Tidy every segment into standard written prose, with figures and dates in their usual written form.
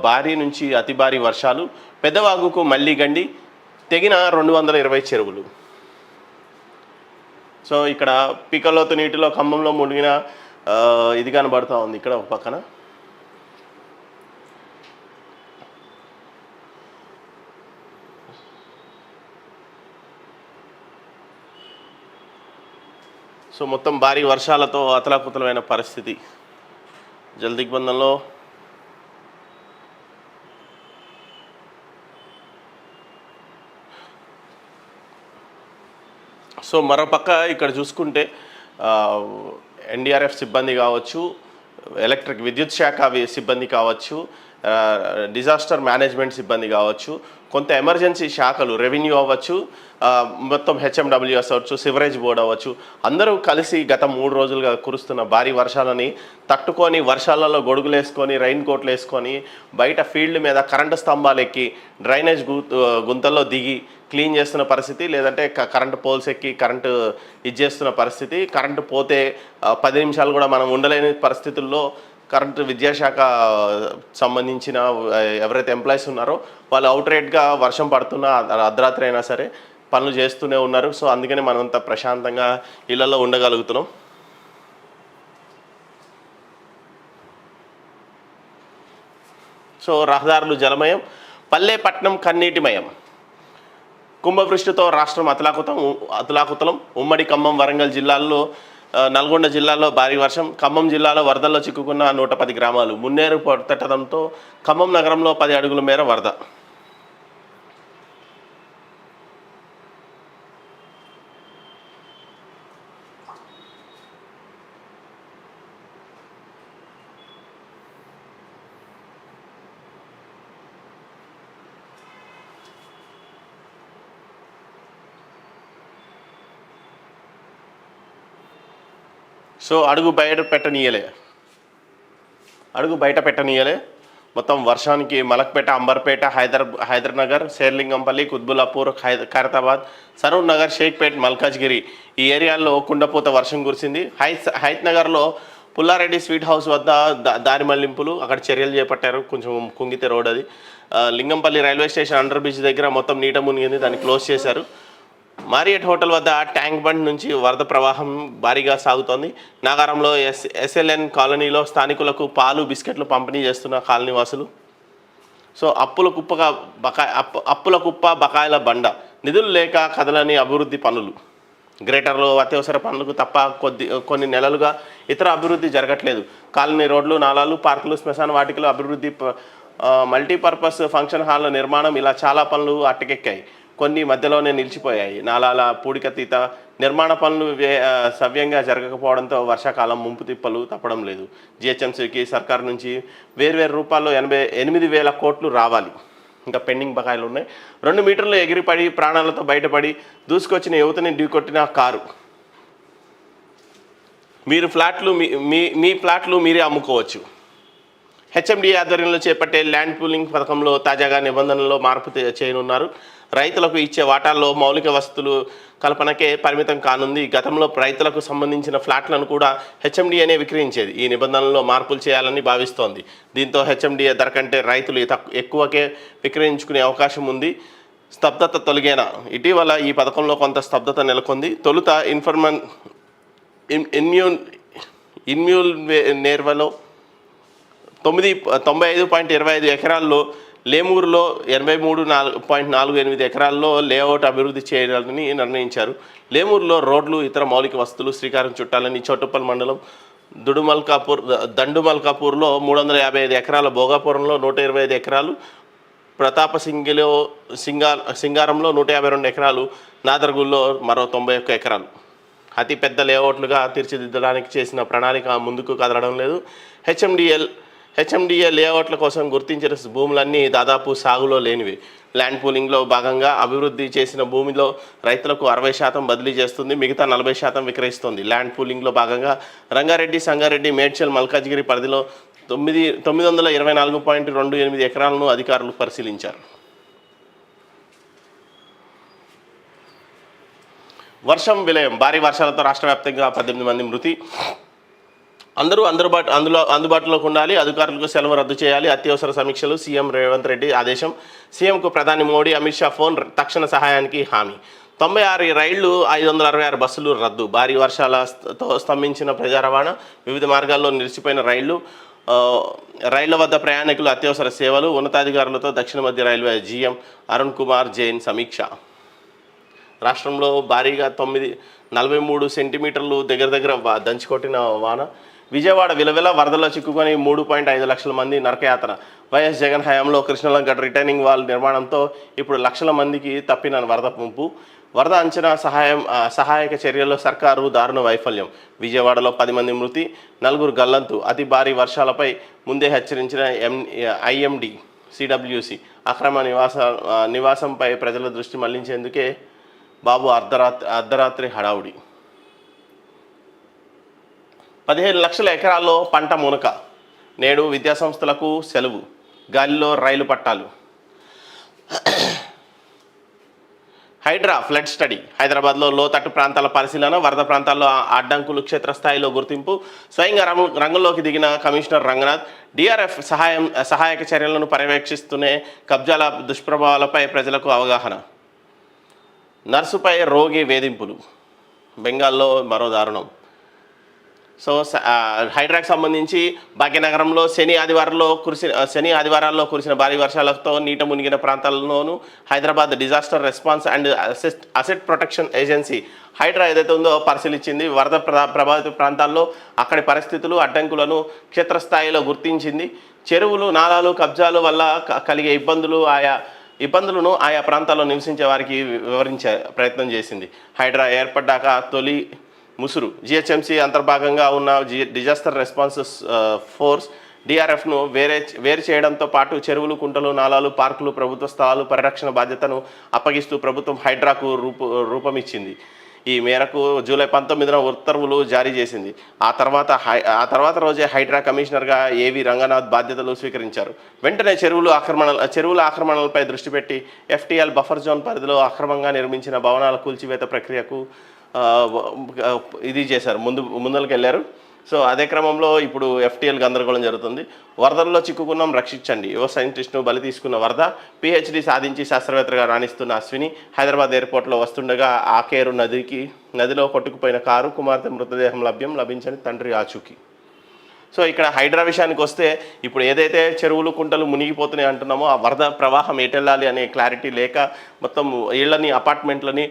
భారీ నుంచి అతి భారీ వర్షాలు, పెద్దవాగుకు మళ్లీ గండి, తెగిన 220 చెరువులు. సో ఇక్కడ పీకల్లోతు నీటిలో ఖమ్మంలో మునిగిన ఇది కనబడుతూ ఉంది ఇక్కడ ఒక పక్కన. సో మొత్తం భారీ వర్షాలతో అతలాకుతలమైన పరిస్థితి జలదిగ్బంధంలో. సో మరోపక్క ఇక్కడ చూసుకుంటే ఎన్డీఆర్ఎఫ్ సిబ్బంది కావచ్చు, ఎలక్ట్రిక్ విద్యుత్ శాఖ సిబ్బంది కావచ్చు, డిజాస్టర్ మేనేజ్మెంట్ సిబ్బంది కావచ్చు, కొంత ఎమర్జెన్సీ శాఖలు రెవెన్యూ అవ్వచ్చు, మొత్తం హెచ్ఎండబ్ల్యూఎస్ అవ్వచ్చు, సివరేజ్ బోర్డు అవ్వచ్చు, అందరూ కలిసి గత 3 రోజులుగా కురుస్తున్న భారీ వర్షాలని తట్టుకొని వర్షాలలో గొడుగులేసుకొని రైన్ కోట్లు వేసుకొని బయట ఫీల్డ్ మీద కరెంటు స్తంభాలు ఎక్కి డ్రైనేజ్ గుంతల్లో దిగి క్లీన్ చేస్తున్న పరిస్థితి, లేదంటే కరెంటు పోల్స్ ఎక్కి కరెంటు చేస్తున్న పరిస్థితి. కరెంటు పోతే 10 నిమిషాలు కూడా మనం ఉండలేని పరిస్థితుల్లో కరెంటు విద్యాశాఖ సంబంధించిన ఎవరైతే ఎంప్లాయీస్ ఉన్నారో వాళ్ళు అవుట్రేట్గా వర్షం పడుతున్నా అర్ధరాత్రి అయినా సరే పనులు చేస్తూనే ఉన్నారు. సో అందుకని మనంత ప్రశాంతంగా ఇళ్లలో ఉండగలుగుతున్నాం. సో రహదారులు జలమయం, పల్లె పట్నం కన్నీటిమయం. కుంభవృష్టితో రాష్ట్రం అతలాకుతలం. ఉమ్మడి ఖమ్మం, వరంగల్ జిల్లాల్లో, నల్గొండ జిల్లాలో భారీ వర్షం. ఖమ్మం జిల్లాలో వరదల్లో చిక్కుకున్న 110 గ్రామాలు. మున్నేరు పొట్టడంతో ఖమ్మం నగరంలో 10 అడుగుల మేర వరద. సో అడుగు బయట పెట్టనీయలే. మొత్తం వర్షానికి మలక్పేట, అంబర్పేట, హైదర్నగర్, శేర్లింగంపల్లి, కుత్బుల్లాపూర్, ఖైరతాబాద్, సరూర్ నగర్, షేక్పేట్, మల్కాజ్గిరి ఈ ఏరియాల్లో కుండపోత వర్షం కురిసింది. హైత్నగర్లో పుల్లారెడ్డి స్వీట్ హౌస్ వద్ద దారి మళ్లింపులు, అక్కడ చర్యలు చేపట్టారు. కొంచెం కుంగితే రోడ్ అది. Lingampally railway station under bridge దగ్గర మొత్తం నీట మునిగింది, దాన్ని క్లోజ్ చేశారు. మారియట్ హోటల్ వద్ద ట్యాంక్ బండ్ నుంచి వరద ప్రవాహం భారీగా సాగుతోంది. నాగారంలో ఎస్ఎల్ఎన్ కాలనీలో స్థానికులకు పాలు, బిస్కెట్లు పంపిణీ చేస్తున్న కాలనీవాసులు. సో అప్పుల కుప్ప బకాయిల బండ. నిధులు లేక కదలని అభివృద్ధి పనులు. గ్రేటర్లో అత్యవసర పనులకు తప్ప కొన్ని నెలలుగా ఇతర అభివృద్ధి జరగట్లేదు. కాలనీ రోడ్లు, నాలాలు, పార్కులు, శ్మశాన వాటికలు అభివృద్ధి, మల్టీపర్పస్ ఫంక్షన్ హాల్ల నిర్మాణం, ఇలా చాలా పనులు అట్టకెక్కాయి. కొన్ని మధ్యలోనే నిలిచిపోయాయి. నాలాల పూడికతీత నిర్మాణ పనులు సవ్యంగా జరగకపోవడంతో వర్షాకాలం ముంపు తిప్పలు తప్పడం లేదు. జిహెచ్ఎంసీకి సర్కారు నుంచి వేర్వేరు రూపాల్లో 88,000 కోట్లు రావాలి. ఇంకా పెండింగ్ బకాయిలు ఉన్నాయి. 2 మీటర్లు ఎగిరిపడి ప్రాణాలతో బయటపడి దూసుకొచ్చిన యువతని ఢీకొట్టిన కారు. మీ ఫ్లాట్లు మీరే అమ్ముకోవచ్చు. హెచ్ఎండి ఆధ్వర్యంలో చేపట్టే ల్యాండ్ పూలింగ్ పథకంలో తాజాగా నిబంధనల్లో మార్పు చేయనున్నారు. రైతులకు ఇచ్చే వాటాల్లో మౌలిక వసతులు కల్పనకే పరిమితం కానుంది. గతంలో రైతులకు సంబంధించిన ఫ్లాట్లను కూడా హెచ్ఎండిఏనే విక్రయించేది. ఈ నిబంధనల్లో మార్పులు చేయాలని భావిస్తోంది. దీంతో హెచ్ఎండిఏ ధర కంటే రైతులు ఎక్కువకే విక్రయించుకునే అవకాశం ఉంది. స్తబ్దత తొలగేనా? ఇటీవల ఈ పథకంలో కొంత స్తబ్దత నెలకొంది. తొలుత ఇన్మ్యూల్ నేర్వలో 95.25 ఎకరాల్లో, లేమూరులో 83.48 ఎకరాల్లో లేఅవుట్ అభివృద్ధి చేయాలని నిర్ణయించారు. లేమూరులో రోడ్లు, ఇతర మౌలిక వసతులు శ్రీకారం చుట్టాలని చౌటుప్పల్ మండలం దండుమల్కాపూర్లో 355 ఎకరాల, భోగాపురంలో 125 ఎకరాలు, సింగారంలో 152 ఎకరాలు, నాదర్గుల్లో మరో 91 ఎకరాలు అతిపెద్ద లేఅవుట్లుగా తీర్చిదిద్దడానికి చేసిన ప్రణాళిక ముందుకు కదలడం లేదు. హెచ్ఎండిఏ లేఅవుట్ల కోసం గుర్తించిన భూములన్నీ దాదాపు సాగులో లేనివి. ల్యాండ్ పూలింగ్లో భాగంగా అభివృద్ధి చేసిన భూమిలో రైతులకు 60% బదిలీ చేస్తుంది, మిగతా 40% విక్రయిస్తుంది. ల్యాండ్ పూలింగ్లో భాగంగా రంగారెడ్డి, సంగారెడ్డి, మేడ్చల్, మల్కాజ్గిరి పరిధిలో 924.28 ఎకరాలను అధికారులు పరిశీలించారు. వర్షం విలయం. భారీ వర్షాలతో రాష్ట్ర వ్యాప్తంగా 18 మంది మృతి. అందరూ అందుబాటులోకి ఉండాలి. అధికారులకు సెలవు రద్దు చేయాలి. అత్యవసర సమీక్షలు సీఎం రేవంత్ రెడ్డి ఆదేశం. సీఎంకు ప్రధాని మోడీ, అమిత్ షా ఫోన్. తక్షణ సహాయానికి హామీ. 96 రైళ్లు, 566 బస్సులు రద్దు. భారీ వర్షాలతో స్తంభించిన ప్రజా రవాణా. వివిధ మార్గాల్లో నిలిచిపోయిన రైళ్ల వద్ద ప్రయాణికులు అత్యవసర సేవలు. ఉన్నతాధికారులతో దక్షిణ మధ్య రైల్వే జీఎం అరుణ్ కుమార్ జైన్ సమీక్ష. రాష్ట్రంలో భారీగా 43 సెంటీమీటర్లు దగ్గర దంచికొట్టిన వాన. విజయవాడ విలవిల వరదల్లో చిక్కుకొని 3.5 లక్షల మంది నరకయాతన. వైఎస్ జగన్ హయాంలో కృష్ణలంక రిటైనింగ్ వాల్ నిర్మాణంతో ఇప్పుడు లక్షల మందికి తప్పిన వరద ముంపు. వరద అంచనా సహాయక చర్యల్లో సర్కారు దారుణ వైఫల్యం. విజయవాడలో 10 మంది మృతి, 4 గల్లంతు. అతి భారీ వర్షాలపై ముందే హెచ్చరించిన ఐఎండి సిడబ్ల్యూసి. అక్రమ నివాసంపై ప్రజల దృష్టి మళ్లించేందుకే బాబు అర్ధరాత్రి హడావుడి. 15 లక్షల ఎకరాల్లో పంట మునక. నేడు విద్యాసంస్థలకు సెలవు. గాలిలో రైలు పట్టాలు. HYDRAA flood study. హైదరాబాద్లో లోతట్టు ప్రాంతాల పరిశీలన. వరద ప్రాంతాల్లో అడ్డంకులు క్షేత్రస్థాయిలో గుర్తింపు. స్వయంగా రంగంలోకి దిగిన కమిషనర్ రంగనాథ్. డిఆర్ఎఫ్ సహాయక చర్యలను పర్యవేక్షిస్తూనే కబ్జాల దుష్ప్రభావాలపై ప్రజలకు అవగాహన. నర్సుపై రోగి వేధింపులు. బెంగాల్లో మరో దారుణం. సో హైడ్రాకి సంబంధించి భాగ్యనగరంలో శని ఆదివారాల్లో కురిసిన భారీ వర్షాలతో నీట మునిగిన ప్రాంతాల్లోనూ Hyderabad disaster response and asset protection agency HYDRAA ఏదైతే ఉందో పరిశీలించింది. వరద ప్రభావిత ప్రాంతాల్లో అక్కడి పరిస్థితులు, అడ్డంకులను క్షేత్రస్థాయిలో గుర్తించింది. చెరువులు, నాలాలు కబ్జాలు వల్ల కలిగే ఇబ్బందులను ఆయా ప్రాంతాల్లో నివసించే వారికి వివరించే ప్రయత్నం చేసింది. హైడ్రా ఏర్పడ్డాక తొలి ముసురు. జిహెచ్ఎంసీ అంతర్భాగంగా ఉన్న డిజాస్టర్ రెస్పాన్స్ ఫోర్స్ డిఆర్ఎఫ్ను వేరు చేయడంతో పాటు చెరువులు, కుంటలు, నాలాలు, పార్కులు, ప్రభుత్వ స్థలాలు పరిరక్షణ బాధ్యతను అప్పగిస్తూ ప్రభుత్వం హైడ్రాకు రూపమిచ్చింది. ఈ మేరకు జూలై 19న ఉత్తర్వులు జారీ చేసింది. ఆ తర్వాత రోజే హైడ్రా కమిషనర్గా ఏవి రంగనాథ్ బాధ్యతలు స్వీకరించారు. వెంటనే చెరువుల ఆక్రమణలపై దృష్టి పెట్టి ఎఫ్టీఎల్ బఫర్ జోన్ పరిధిలో అక్రమంగా నిర్మించిన భవనాల కూల్చివేత ప్రక్రియకు ఇది చేశారు, ముందరికి వెళ్ళారు. సో అదే క్రమంలో ఇప్పుడు ఎఫ్టీఎల్ గందరగోళం జరుగుతుంది. వరదల్లో చిక్కుకున్నాం, రక్షించండి. యువ సైంటిస్ట్ను బలి తీసుకున్న వరద. పిహెచ్డి సాధించి శాస్త్రవేత్తగా రాణిస్తున్న అశ్విని హైదరాబాద్ ఎయిర్పోర్ట్లో వస్తుండగా ఆకేరు నదిలో కొట్టుకుపోయిన కారు. కుమార్తె మృతదేహం లభించని తండ్రి ఆచూకీ. సో ఇక్కడ హైడ్రా విషయానికి వస్తే ఇప్పుడు ఏదైతే చెరువులు, కుంటలు మునిగిపోతున్నాయి అంటున్నామో ఆ వరద ప్రవాహం ఎటెళ్ళాలి అనే క్లారిటీ లేక మొత్తం ఇళ్లని, అపార్ట్మెంట్లని,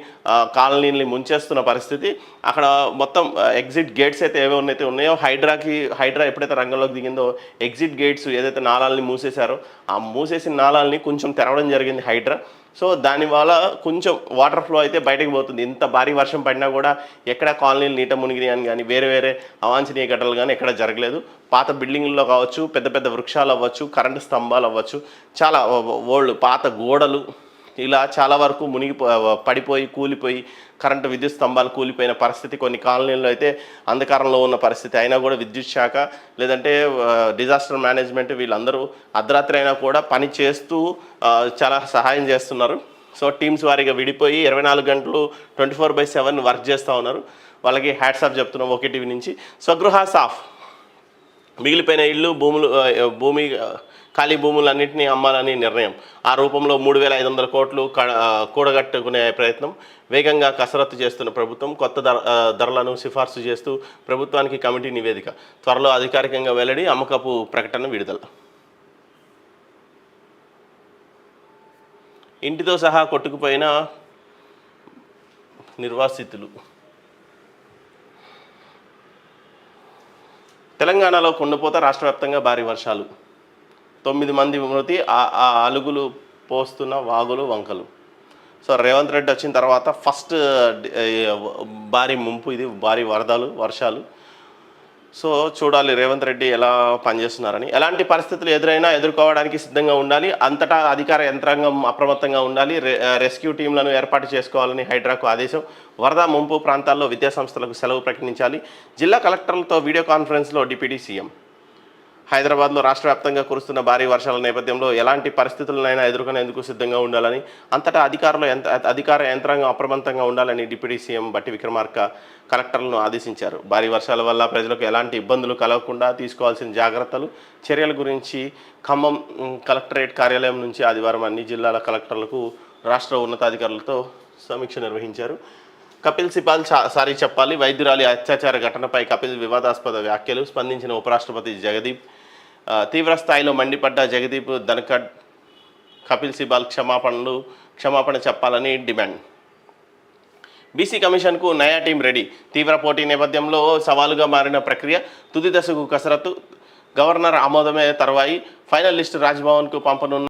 కాలనీలని ముంచేస్తున్న పరిస్థితి. అక్కడ మొత్తం ఎగ్జిట్ గేట్స్ అయితే ఏవైతే ఉన్నాయో హైడ్రా ఎప్పుడైతే రంగంలోకి దిగిందో ఎగ్జిట్ గేట్స్ ఏదైతే నాళాలని మూసేశారో ఆ మూసేసిన నాళాలని కొంచెం తెరవడం జరిగింది హైడ్రా. సో దానివల్ల కొంచెం వాటర్ ఫ్లో అయితే బయటకు పోతుంది. ఇంత భారీ వర్షం పడినా కూడా ఎక్కడ కాలనీలు నీట మునిగినాయి అని కానీ వేరే అవాంఛనీయ ఘటనలు కానీ ఎక్కడ జరగలేదు. పాత బిల్డింగ్లలో కావచ్చు, పెద్ద వృక్షాలు అవ్వచ్చు, కరెంటు స్తంభాలు అవ్వచ్చు, చాలా పాత గోడలు ఇలా చాలా వరకు పడిపోయి కూలిపోయి విద్యుత్ స్తంభాలు కూలిపోయిన పరిస్థితి. కొన్ని కాలనీల్లో అయితే అంధకారంలో ఉన్న పరిస్థితి. అయినా కూడా విద్యుత్ శాఖ లేదంటే డిజాస్టర్ మేనేజ్మెంట్ వీళ్ళందరూ అర్ధరాత్రి అయినా కూడా పని చేస్తూ చాలా సహాయం చేస్తున్నారు. సో టీమ్స్ వారిగా విడిపోయి 24 గంటలు 24/7 వర్క్ చేస్తూ ఉన్నారు. వాళ్ళకి హ్యాట్స్ ఆఫ్ చెప్తున్నాం ఓకే టీవీ నుంచి. స్వగృహ సాఫ్. మిగిలిపోయిన ఇళ్ళు, భూమి ఖాళీ భూములన్నింటినీ అమ్మాలని నిర్ణయం. ఆ రూపంలో 3,500 కోట్లు కూడగట్టుకునే ప్రయత్నం. వేగంగా కసరత్తు చేస్తున్న ప్రభుత్వం. కొత్త ధరలను సిఫార్సు చేస్తూ ప్రభుత్వానికి కమిటీ నివేదిక. త్వరలో అధికారికంగా వెల్లడి. అమ్మకపు ప్రకటన విడుదల. ఇంటితో సహా కొట్టుకుపోయిన నిర్వాసితులు. తెలంగాణలో కుండపోత. రాష్ట్ర వ్యాప్తంగా భారీ వర్షాలు. 9 మంది మృతి. అలుగులు పోస్తున్న వాగులు, వంకలు. సో రేవంత్ రెడ్డి వచ్చిన తర్వాత ఫస్ట్ భారీ ముంపు ఇది, భారీ వర్షాలు. సో చూడాలి రేవంత్ రెడ్డి ఎలా పనిచేస్తున్నారని. ఎలాంటి పరిస్థితులు ఎదుర్కోవడానికి సిద్ధంగా ఉండాలి. అంతటా అధికార యంత్రాంగం అప్రమత్తంగా ఉండాలి. రెస్క్యూ టీంలను ఏర్పాటు చేసుకోవాలని హైడ్రాకు ఆదేశం. వరద ముంపు ప్రాంతాల్లో విద్యాసంస్థలకు సెలవు ప్రకటించాలి. జిల్లా కలెక్టర్లతో వీడియో కాన్ఫరెన్స్లో డిప్యూటీ సీఎం. హైదరాబాద్లో రాష్ట్ర వ్యాప్తంగా కురుస్తున్న భారీ వర్షాల నేపథ్యంలో ఎలాంటి పరిస్థితులనైనా ఎదుర్కొనేందుకు సిద్ధంగా ఉండాలని, అంతటా అధికార యంత్రాంగం అప్రమత్తంగా ఉండాలని డిప్యూటీ సీఎం బట్టి విక్రమార్క కలెక్టర్లను ఆదేశించారు. భారీ వర్షాల వల్ల ప్రజలకు ఎలాంటి ఇబ్బందులు కలగకుండా తీసుకోవాల్సిన జాగ్రత్తలు, చర్యల గురించి ఖమ్మం కలెక్టరేట్ కార్యాలయం నుంచి ఆదివారం అన్ని జిల్లాల కలెక్టర్లకు రాష్ట్ర ఉన్నతాధికారులతో సమీక్ష నిర్వహించారు. కపిల్ సిబాల్ సారీ చెప్పాలి, వైద్యురాలి అత్యాచార ఘటనపై కపిల్ వివాదాస్పద వ్యాఖ్యలు స్పందించిన ఉపరాష్ట్రపతి జగదీప్. తీవ్ర స్థాయిలో మండిపడ్డ జగదీప్ ధన్ఖడ్ కపిల్ సిబాల్ క్షమాపణ చెప్పాలని డిమాండ్. బీసీ కమిషన్కు నయా టీం రెడీ. తీవ్ర పోటీ నేపథ్యంలో సవాలుగా మారిన ప్రక్రియ తుది దశకు కసరత్తు. గవర్నర్ ఆమోదమే తర్వాయి. Final list రాజ్భవన్కు పంపనున్న